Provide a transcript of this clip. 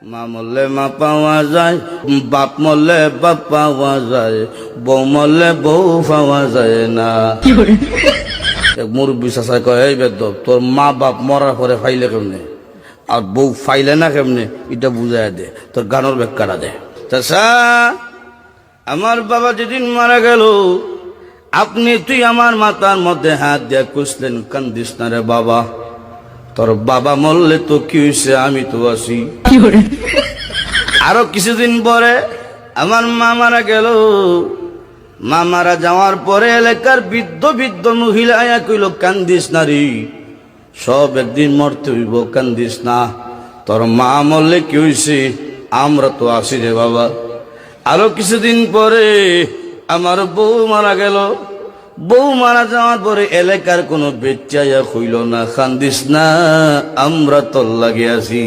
মা মরলে মা পাওয়া যায়, বাপ মরলে বাপ পাওয়া যায়, বউ মরলে বউ পাওয়া যায় না। এক মুরব্বী চাচাই কয়, এই বেদব, তোর মা বাপ মরার পরে ফাইলে কেমনে আর বউ ফাইলে না কেমনে, এটা বুঝাই দে, তোর গানোর ব্যাখ্যাটা দে। চাচা, আমার বাবা যেদিন মারা গেল, তুই আমার মাথার মধ্যে হাত দিয়ে কুসলেন, কান্দিস না রে বাবা, তোর বাবা মরলে তো কি হয়েছে, আমি তো আছি। আরো কিছুদিন পরে আমার মা মারা গেল। মা মারা যাওয়ার পরে এলাকার বৃদ্ধ বৃদ্ধ মহিলা আয়া কইল, কান্দিস না রে, সব একদিন মরতে হইব, কান্দিস না, তোর মা মরলে কি হয়েছে, আমরা তো আছি রে বাবা। আরো কিছুদিন পরে আমার বউ মারা গেল। বউ মারা যাওয়ার পরে এলাকার কোনো বেচ্চাইয়া হইল না, কান্দিস না, আমরা তোর লাগে আছি।